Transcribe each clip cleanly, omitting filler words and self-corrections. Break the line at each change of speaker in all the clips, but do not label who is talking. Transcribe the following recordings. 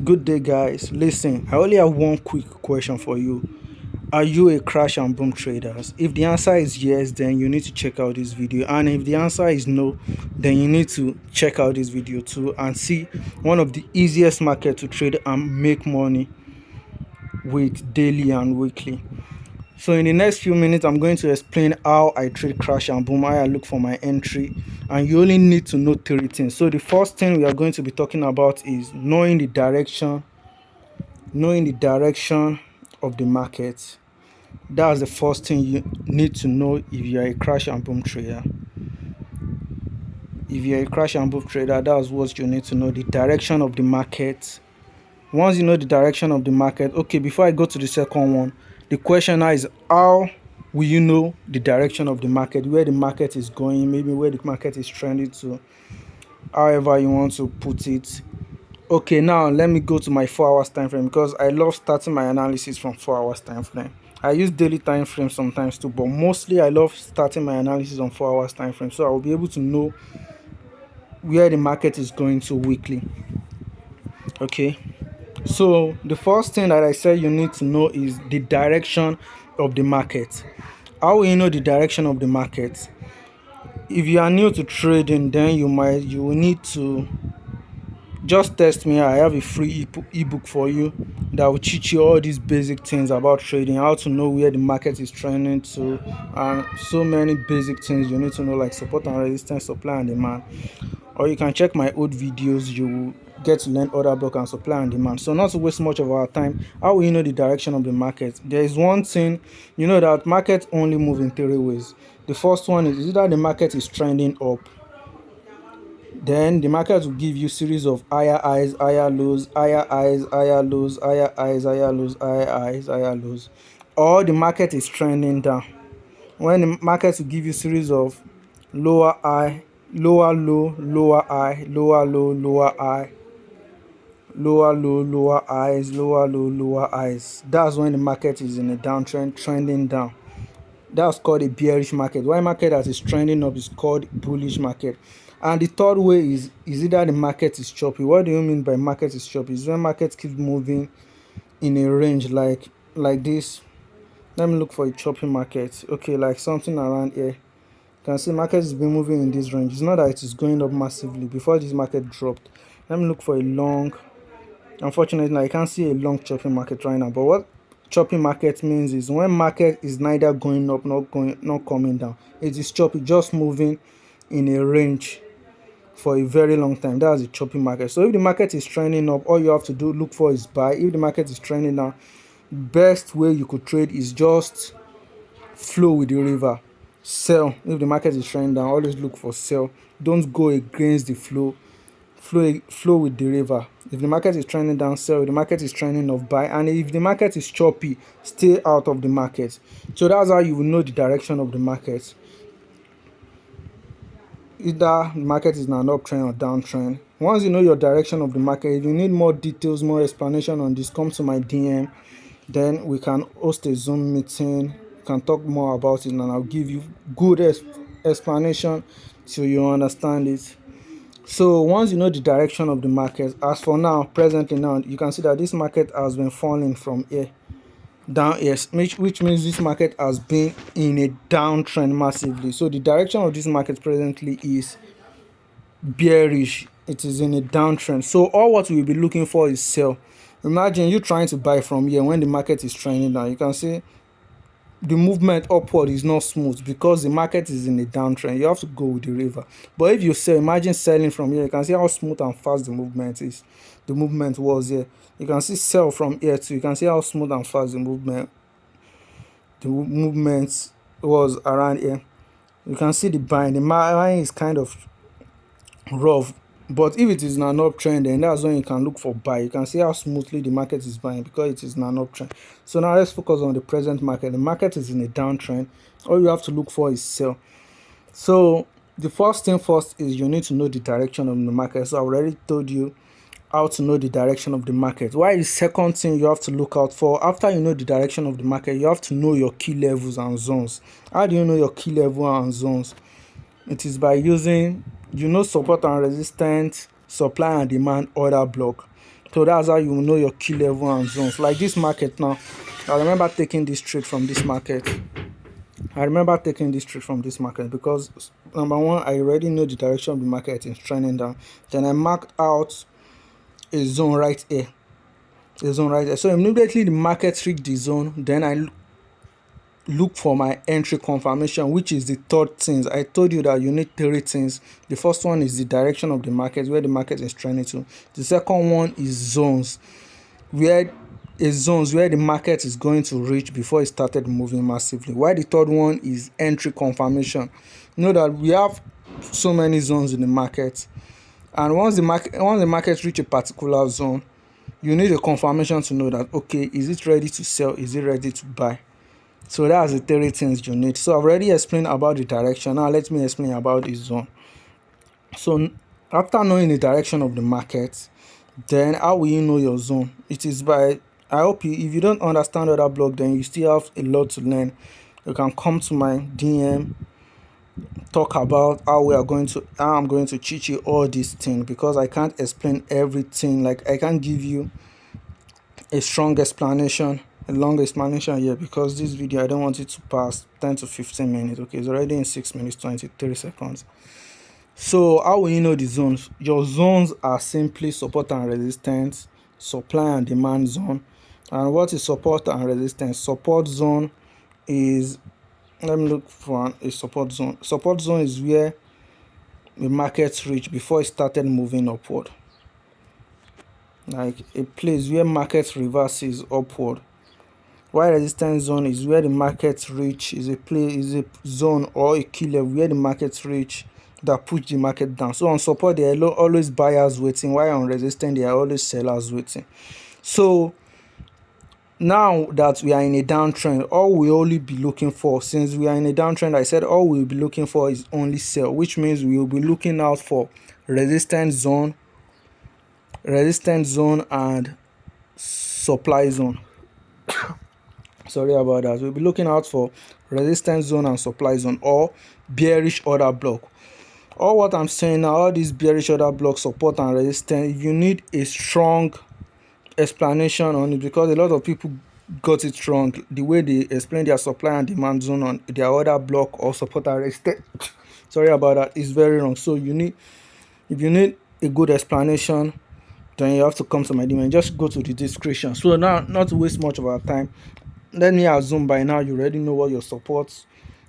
Good day, guys. Listen, I only have one quick question for you. Are you a crash and boom traders? If the answer is yes, then you need to check out this video. And if the answer is no, then you need to check out this video too and see one of the easiest market to trade and make money with daily and weekly. So in the next few minutes, I'm going to explain how I trade crash and boom, how I look for my entry, and you only need to know three things. So the first thing we are going to be talking about is knowing the direction of the market. That's the first thing you need to know if you are a crash and boom trader. If you're a crash and boom trader, that's what you need to know, the direction of the market. Once you know the direction of the market, okay, before I go to the second one, the question now is how will you know the direction of the market, where the market is going, maybe where the market is trending to, however you want to put it. Okay, now let me go to my 4 hours time frame because I love starting my analysis from 4 hours time frame. I use daily time frame sometimes too, but mostly I love starting my analysis on 4 hours time frame, so I will be able to know where the market is going to weekly. Okay, so the first thing that I said you need to know is the direction of the market. How will you know the direction of the market? If you are new to trading, then you will need to just test me. I have a free ebook for you that will teach you all these basic things about trading, how to know where the market is trending to, and so many basic things you need to know, like support and resistance, supply and demand. Or you can check my old videos, you will get to learn order block and supply and demand. So not to waste much of our time, how will you know the direction of the market? There is one thing, you know that market only move in three ways. The first one is either the market is trending up, then the market will give you series of higher highs, higher lows, higher highs, higher lows, higher highs, higher lows, higher highs, higher lows. Or the market is trending down, when the market will give you series of lower high, lower low, lower high, lower low, lower high, lower low, lower highs, lower low, lower highs. That's when the market is in a downtrend, trending down. That's called a bearish market. One market that is trending up is called bullish market. And the third way is either the market is choppy. What do you mean by market is choppy? Is when market keeps moving in a range like this. Let me look for a choppy market. Okay, like something around here. You can see market has been moving in this range. It's not that it is going up massively before this market dropped. Let me look for a long. Unfortunately, I can't see a long choppy market right now. But what choppy market means is when market is neither going up not coming down. It is choppy, just moving in a range for a very long time. That's a choppy market. So if the market is trending up, all you have to do look for is buy. If the market is trending down, best way you could trade is just flow with the river. Sell. If the market is trending down, always look for sell. Don't go against the flow. Flow with the river. If the market is trending down, sell. If the market is trending up, buy. And if the market is choppy, stay out of the market. So that's how you will know the direction of the market. Either the market is in an uptrend or downtrend. Once you know your direction of the market, if you need more details, more explanation on this, come to my DM. Then we can host a Zoom meeting. We can talk more about it, and I'll give you good explanation so you understand it. So once you know the direction of the market, as for now, presently now, you can see that this market has been falling from here down here, which means this market has been in a downtrend massively. So the direction of this market presently is bearish. It is in a downtrend. So all what we'll be looking for is sell. Imagine you trying to buy from here when the market is trending down. You can see the movement upward is not smooth because the market is in a downtrend. You have to go with the river. But if you sell, imagine selling from here. You can see how smooth and fast the movement is. The movement was here. You can see sell from here too. You can see how smooth and fast the movement was around here. You can see the buying. The buying is kind of rough, but if it is in an uptrend, then that's when you can look for buy. You can see how smoothly the market is buying because it is in an uptrend. So now let's focus on the present market. The market is in a downtrend. All you have to look for is sell. So the first thing first is you need to know the direction of the market. So I already told you how to know the direction of the market. Why is the second thing you have to look out for? After you know the direction of the market, you have to know your key levels and zones. How do you know your key level and zones? It is by using, support and resistance, supply and demand order block. So that's how you know your key level and zones. Like this market now, I remember taking this trade from this market. Because number one, I already know the direction of the market is trending down. Then I marked out a zone right here. A zone right there. So immediately the market reached the zone, then I look for my entry confirmation, which is the third things. I told you that you need three things. The first one is the direction of the market, where the market is trending to. The second one is zones, where the market is going to reach before it started moving massively. While the third one is entry confirmation. You know that we have so many zones in the market, and once the market reach a particular zone, you need a confirmation to know that, okay, is it ready to sell, is it ready to buy? So that's the three things you need. So I've already explained about the direction. Now let me explain about the zone. So after knowing the direction of the market, then how will you know your zone? It is by, I hope you, if you don't understand other blog, then you still have a lot to learn. You can come to my DM, talk about how I'm going to teach you all these things, because I can't explain everything. Like, I can't give you a strong explanation, a long explanation here, because this video I don't want it to pass 10 to 15 minutes. Okay, it's already in 6 minutes 23 seconds. So how will you know the zones? Your zones are simply support and resistance, supply and demand zone. And what is support and resistance? Support zone is, let me look for a support zone. Support zone is where the market reached before it started moving upward, like a place where market reverses upward. While resistance zone is where the market reach, is a zone or a key level where the market reach that push the market down. So on support there are always buyers waiting, while on resistance there are always sellers waiting. So now that we are in a downtrend, all we only be looking for, since we are in a downtrend, I said all we'll be looking for is only sell, which means we will be looking out for resistance zone and supply zone. Sorry about that. We'll be looking out for resistance zone and supply zone, or bearish order block. All what I'm saying now, all these bearish order block, support and resistance, you need a strong explanation on it, because a lot of people got it wrong. The way they explain their supply and demand zone on their order block or support and resistance, sorry about that, is very wrong. So if you need a good explanation, then you have to come to my DM and just go to the description. So now, not to waste much of our time, let me assume by now you already know what your support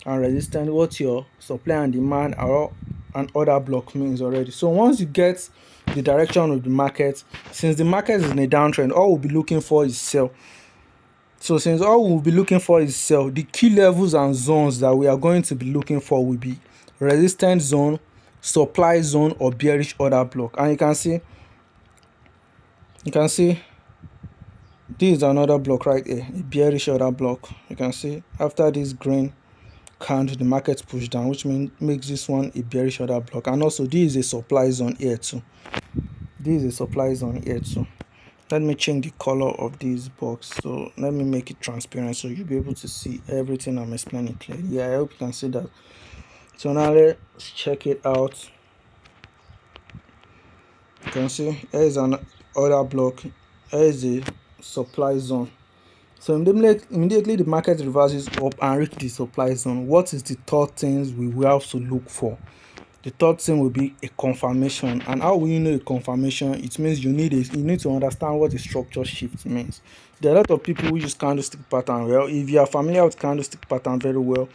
and resistance, what your supply and demand or an order block means already. So once you get the direction of the market, since the market is in a downtrend, all we'll be looking for is sell. So since all we'll be looking for is sell, the key levels and zones that we are going to be looking for will be resistance zone, supply zone, or bearish order block. And you can see this is another block right here, a bearish order block. You can see after this green candle the market push down, which makes this one a bearish order block. And also this is a supply zone here too. Let me change the color of this box, so let me make it transparent so you'll be able to see everything I'm explaining clearly. Yeah, I hope you can see that. So now let's check it out. You can see here is an order block, here is a supply zone. So immediately the market reverses up and reach the supply zone. What is the third things we will have to look for? The third thing will be a confirmation. And how will you know a confirmation? It means you need to understand what a structure shift means. There are a lot of people who use candlestick pattern well. If you are familiar with candlestick pattern very well,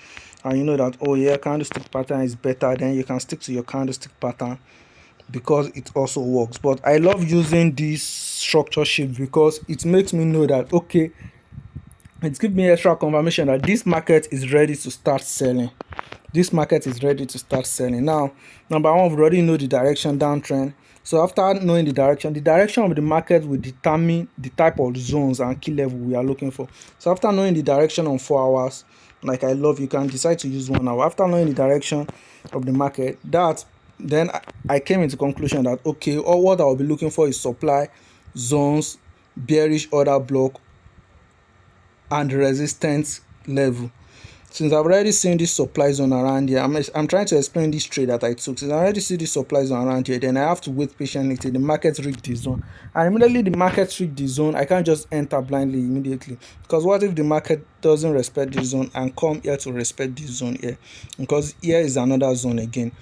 and you know that, oh yeah, candlestick pattern is better, then you can stick to your candlestick pattern, because it also works. But I love using this structure shift because it makes me know that, okay, it gives me extra confirmation that this market is ready to start selling. Now, number one, we already know the direction, downtrend. So after knowing the direction of the market will determine the type of zones and key level we are looking for. So after knowing the direction on 4 hours, like you can decide to use 1 hour. After knowing the direction of the market, then I came into conclusion that, okay, all what I will be looking for is supply zones, bearish order block, and resistance level. since I've already seen this supply zone around here, I'm trying to explain this trade that I took. Since I already see this supply zone around here, then I have to wait patiently till the market reach the zone. And immediately the market reach the zone, I can't just enter blindly immediately. Because what if the market doesn't respect the zone and come here to respect this zone here? Because here is another zone again.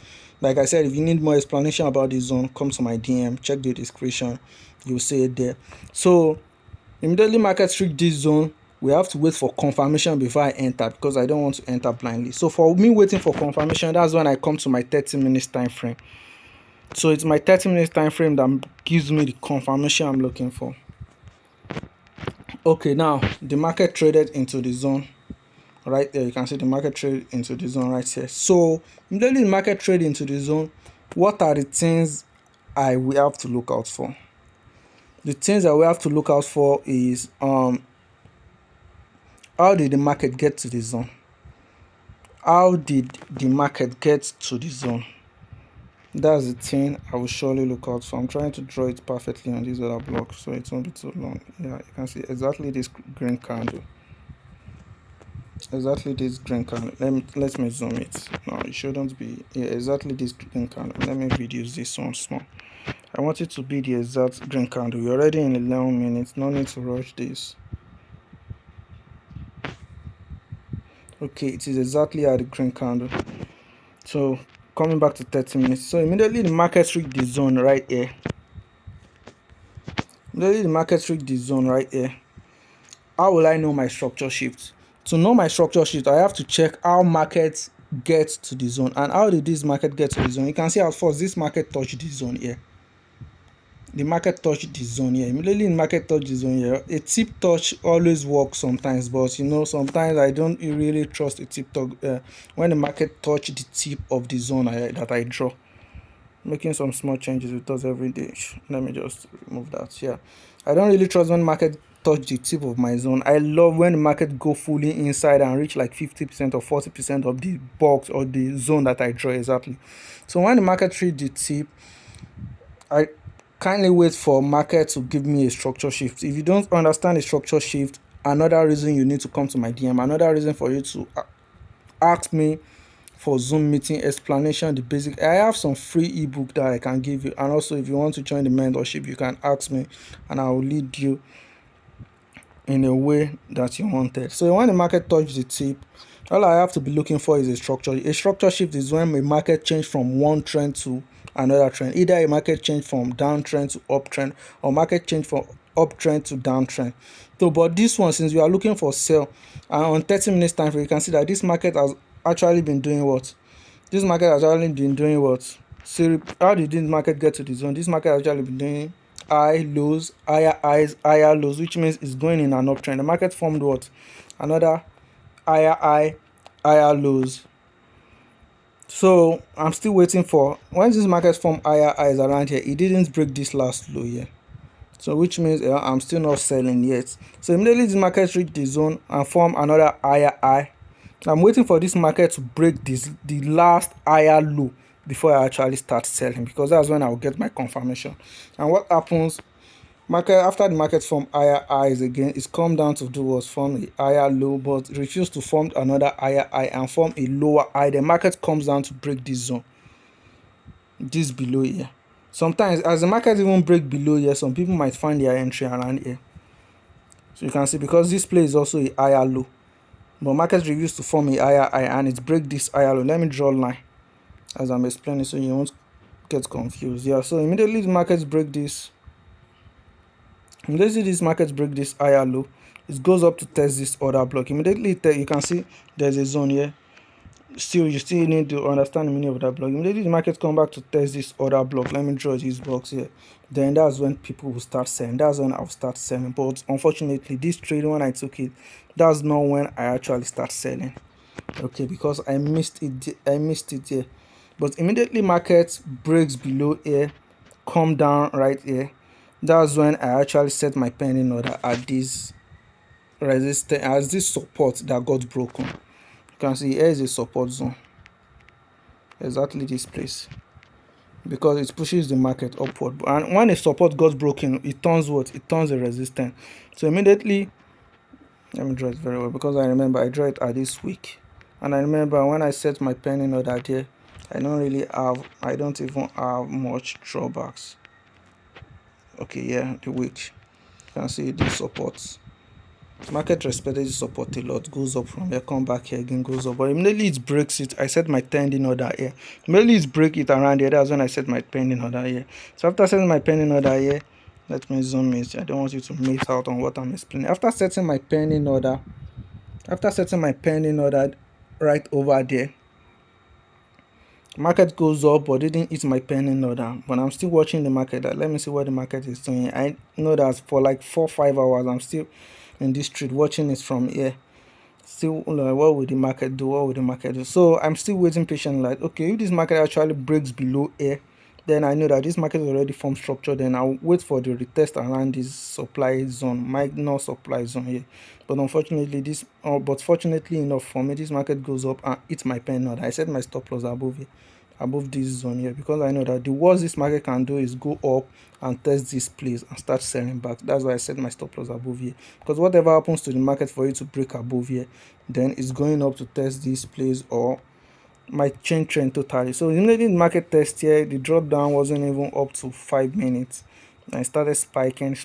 Like I said, if you need more explanation about this zone, come to my DM, check the description, you'll see it there. So immediately market reach this zone, we have to wait for confirmation before I enter, because I don't want to enter blindly. So for me waiting for confirmation, that's when I come to my 30 minutes time frame. So it's my 30 minutes time frame that gives me the confirmation I'm looking for. Okay, now the market traded into the zone right there. You can see the market trade into the zone right here. So immediately the market trade into the zone, what are the things I will have to look out for? The things that we have to look out for is how did the market get to the zone? How did the market get to the zone? That's the thing I will surely look out for. I'm trying to draw it perfectly on this other block so it won't be too long. Yeah, you can see exactly this green candle. Exactly this green candle. Let me zoom it. No, it shouldn't be. Yeah, exactly this green candle. Let me reduce this one small. I want it to be the exact green candle. We're already in 11 minutes. No need to rush this. Okay, it is exactly at the green candle. So coming back to 30 minutes. So immediately the market reached the zone right here. Immediately the market reached the zone right here. How will I know my structure shift? To know my structure shift, I have to check how market gets to the zone. And how did this market get to the zone? You can see at first this market touched the zone here. The market touched the zone here. Immediately the market touched the zone here. A tip touch always works sometimes, but you know, sometimes I don't really trust a tip touch. When the market touch the tip of the zone that I draw. Making some small changes with us every day. Let me just remove that. Yeah, I don't really trust when market touch the tip of my zone. I love when the market go fully inside and reach like 50% or 40% of the box or the zone that I draw exactly. So when the market reach the tip, I kindly wait for market to give me a structure shift. If you don't understand a structure shift, another reason you need to come to my DM, another reason for you to ask me for Zoom meeting explanation, the basic. I have some free ebook that I can give you, and also if you want to join the mentorship, you can ask me and I will lead you in a way that you wanted. So when the market touch the tip, all I have to be looking for is a structure. A structure shift is when a market change from one trend to another trend. Either a market change from downtrend to uptrend, or market change from uptrend to downtrend. So, but this one, since we are looking for sell, and on 30 minutes time frame, you can see that this market has actually been doing what? This market has actually been doing what? So how did this market get to the zone? This market has actually been doing high lows, higher highs, higher lows, which means it's going in an uptrend. The market formed what? Another higher high, higher lows. So I'm still waiting for when this market formed higher highs around here. It didn't break this last low here. So which means I'm still not selling yet. So immediately this market reach the zone and form another higher high. I'm waiting for this market to break the last higher low before I actually start selling, because that's when I'll get my confirmation. And what happens? Market after the market form higher highs again, it's come down to do was form a higher low, but refuse to form another higher high and form a lower high. The market comes down to break this zone, this below here. Sometimes as the market even break below here, some people might find their entry around here. So you can see, because this place is also a higher low, but market refused to form a higher high and it break this higher low. Let me draw a line as I'm explaining so you won't get confused. Yeah, so immediately the markets break this. Immediately this market break this higher low, it goes up to test this other block. Immediately you can see there's a zone here. Still, you still need to understand the meaning of that block. Immediately the market come back to test this other block. Let me draw this box here. Then that's when people will start selling. That's when I'll start selling. But unfortunately, this trade, when I took it, that's not when I actually start selling. Okay, because I missed it here. But immediately market breaks below here, come down right here. That's when I actually set my pending order at this resistance, as this support that got broken. You can see here is a support zone, exactly this place, because it pushes the market upward. And when a support got broken, it turns what? It turns a resistance. So immediately, let me draw it very well, because I remember I draw it at this week. And I remember when I set my pending order there, I don't even have much drawbacks. Okay, yeah, the wick, you can see the support. Market respected the support a lot, goes up from here, come back here again, goes up, but immediately it breaks it. I set my pending order here. Immediately it break it around here, that's when I set my pending order here. So after setting my pending order here, let me zoom in. I don't want you to miss out on what I'm explaining. After setting my pending order right over there, market goes up but didn't hit my pending order, but I'm still watching the market. Let me see what the market is doing. I know that for like 4 5 hours I'm still in this trade, watching it from here. Still, what will the market do? What will the market do? So I'm still waiting patiently. Like, okay, if this market actually breaks below here, then I know that this market is already formed structure. Then I'll wait for the retest around this supply zone, minor supply zone here. But unfortunately, but fortunately enough for me, this market goes up and hits my pen order. I set my stop loss above here, above this zone here, because I know that the worst this market can do is go up and test this place and start selling back. That's why I set my stop loss above here, because whatever happens to the market for you to break above here, then it's going up to test this place or might change trend totally. So immediately the market test here, the drop down wasn't even up to 5 minutes. And I started spiking,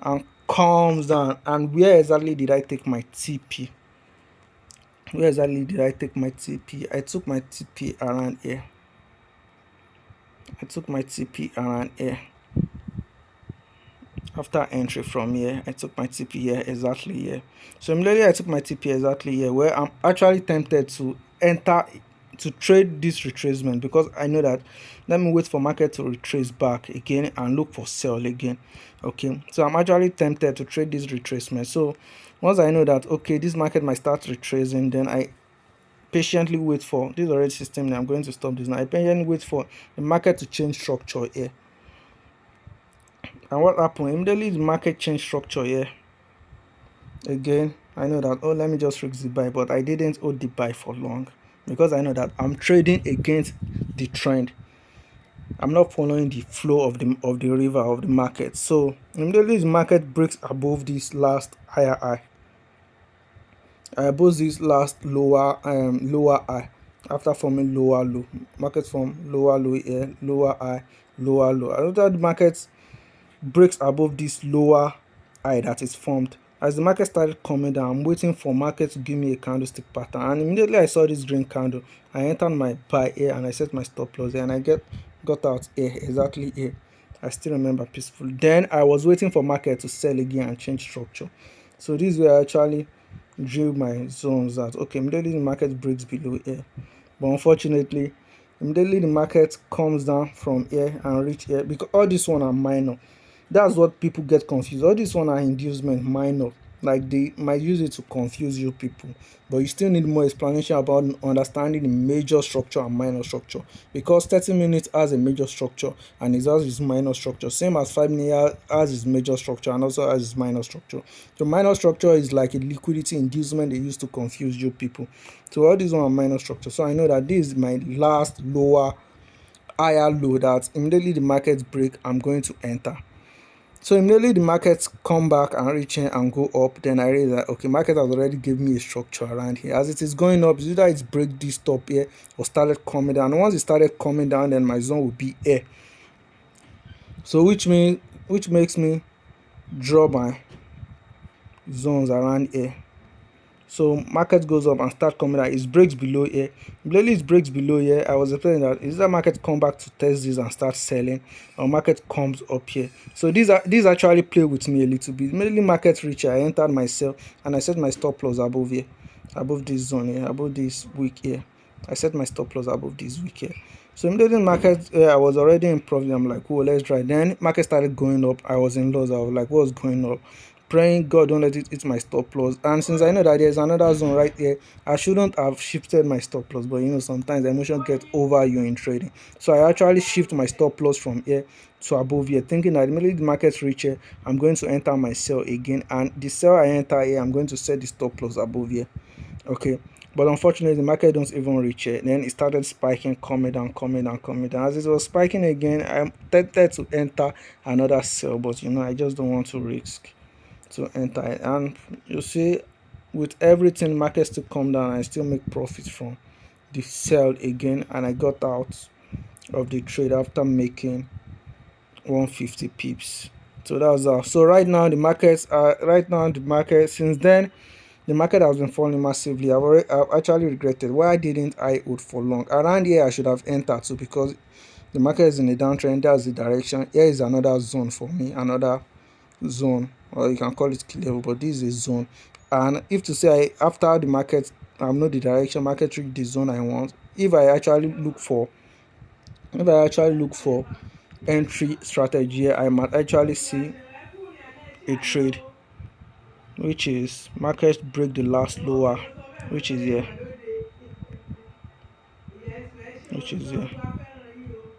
and comes down. And where exactly did I take my TP? Where exactly did I take my TP? I took my TP around here. After entry from here, I took my TP here, exactly here. So immediately I took my TP exactly here, where I'm actually tempted to enter to trade this retracement, because I know that let me wait for market to retrace back again and look for sell again. Okay, so I'm actually tempted to trade this retracement. So once I know that, okay, this market might start retracing, then I patiently wait for this already system. I'm going to stop this now. I patiently wait for the market to change structure here. And what happened? Immediately the market changed structure here. Again, I know that, oh, let me just fix the buy, but I didn't hold the buy for long, because I know that I'm trading against the trend. I'm not following the flow of the river of the market. So immediately the market breaks above this last higher high. Above this last lower high, after forming lower low. Market form lower low here, lower high, lower low. After the market breaks above this lower high that is formed, as the market started coming down, I'm waiting for market to give me a candlestick pattern, and immediately I saw this green candle. I entered my buy here and I set my stop loss here, and I got out here, exactly here. I still remember peaceful. Then I was waiting for market to sell again and change structure. So these were actually drill my zones that, okay, immediately the market breaks below here, but unfortunately immediately the market comes down from here and reach here, because all this one are minor. That's what people get confused. All this one are inducement minor, like they might use it to confuse you people, but you still need more explanation about understanding the major structure and minor structure, because 30 minutes has a major structure and it has its minor structure, same as 5 minutes has its major structure and also has its minor structure. So minor structure is like a liquidity inducement they use to confuse you people. So all these one are minor structure. So I know that this is my last lower higher low that immediately the market break, I'm going to enter. So immediately the markets come back and reach in and go up, then I realize that, okay, market has already given me a structure around here. As it is going up, it's either it's break this top here or started coming down. And once it started coming down, then my zone will be here. So which makes me draw my zones around here. So market goes up and start coming out, it breaks below here. Immediately it breaks below here, I was expecting that is that market come back to test this and start selling, or market comes up here. So these actually play with me a little bit. Immediately market reach here, I entered my sell and I set my stop loss above here, above this zone here, above this wick here. I set my stop loss above this wick here. So immediately market, I was already in profit. I'm like, oh, let's try. Then market started going up, I was in loss. I was like, what's going up? Praying God don't let it hit my stop loss. And since I know that there's another zone right here, I shouldn't have shifted my stop loss, but sometimes the emotion gets over you in trading. So I actually shift my stop loss from here to above here, thinking that immediately the market reach here, I'm going to enter my sell again, and the sell I enter here, I'm going to set the stop loss above here. Okay, but unfortunately the market don't even reach it. Then it started spiking, coming down. As it was spiking again, I'm tempted to enter another sell, but I just don't want to risk to enter it. And you see with everything markets to come down, I still make profit from the sell again, and I got out of the trade after making 150 pips. So that was so right now the markets are since then the market has been falling massively. I've actually regretted why didn't I hold for long. Around here I should have entered too, because the market is in a downtrend. That's the direction. Here is another zone for me, another zone, or you can call it key level, but this is a zone. And if to say after the market, I know the direction market reach the zone I want, if I actually look for entry strategy here, I might actually see a trade, which is market break the last lower, which is here, which is here.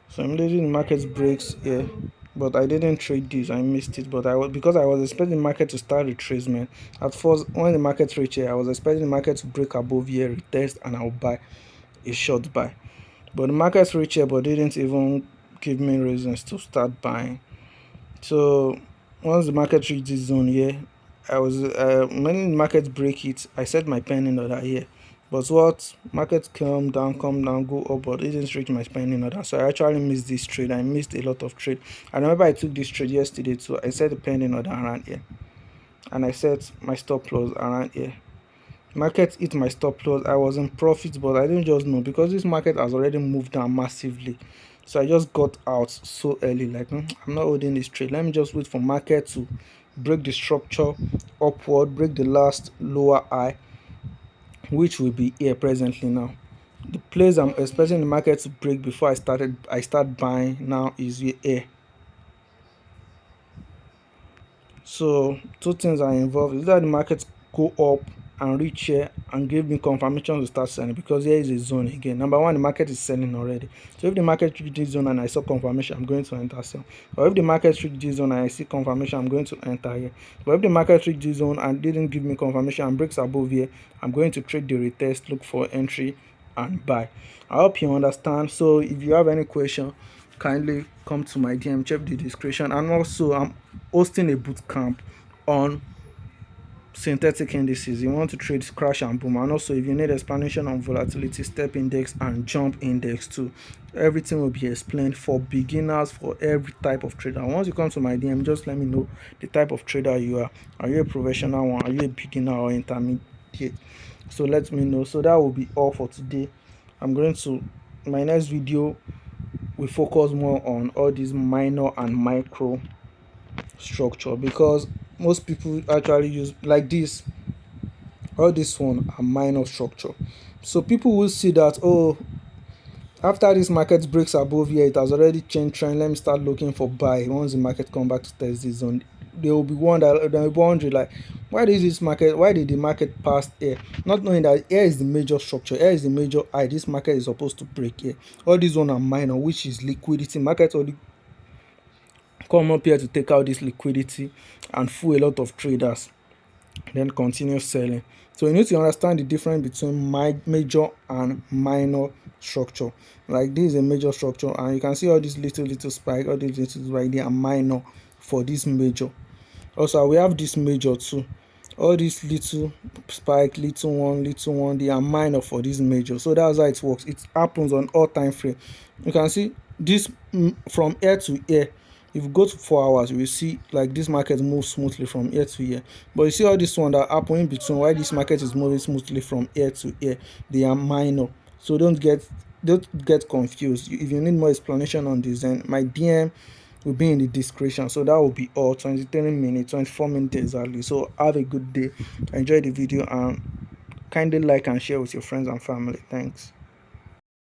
So I'm immediately the market breaks here, but I didn't trade this. I missed it, but I was, because I was expecting the market to start retracement. At first, when the market reached here, I was expecting the market to break above here, retest, and I'll buy a short buy. But the market reached here, but didn't even give me reasons to start buying. So once the market reached this zone here, I was when the market break it, I set my pending order here. But what market come down, go up, but it didn't reach my pending order. So I actually missed this trade. I missed a lot of trade. I remember I took this trade yesterday too. I set the pending order around here, and I set my stop loss around here. Market hit my stop loss. I was in profit, but I didn't just know because this market has already moved down massively. So I just got out so early, like I'm not holding this trade. Let me just wait for market to break the structure upward, break the last lower high, which will be here presently now. The place I'm expecting the market to break before I start buying now is here. So two things are involved. Is that the market go up and reach here and give me confirmation to start selling, because here is a zone again. Number one, the market is selling already. So if the market reach this zone and I saw confirmation, I'm going to enter sell. Or if the market reach this zone and I see confirmation, I'm going to enter here. But if the market reach this zone and didn't give me confirmation and breaks above here, I'm going to trade the retest, look for entry and buy. I hope you understand. So if you have any question, kindly come to my DM, check the description. And also I'm hosting a boot camp on synthetic indices. You want to trade crash and boom, and also if you need explanation on volatility, step index and jump index too, everything will be explained for beginners, for every type of trader. Once you come to my DM, just let me know the type of trader you are. Are you a professional one, are you a beginner or intermediate? So let me know. So that will be all for today. I'm going to my next video, we focus more on all these minor and micro structure, because most people actually use like this, all this one are minor structure. So people will see that, oh, after this market breaks above here, it has already changed trend, let me start looking for buy. Once the market come back to test this zone, they will be wondering like, why did the market pass here, not knowing that here is the major structure, here is the major high this market is supposed to break here. All these one are minor, which is liquidity. Market only come up here to take out this liquidity and fool a lot of traders, then continue selling. So you need to understand the difference between major and minor structure. Like this is a major structure, and you can see all these little spike, all these little right there are minor for this major. Also we have this major too. All these little spike, little one, they are minor for this major. So that's how it works. It happens on all time frame. You can see this from here to here. If you go to 4 hours, you will see like this market moves smoothly from here to here. But you see all this one that happen in between, why this market is moving smoothly from here to here, they are minor. So don't get confused. If you need more explanation on this, then my DM will be in the description. So that will be all. 23 minutes, 24 minutes exactly. So have a good day, enjoy the video, and kindly like and share with your friends and family. Thanks.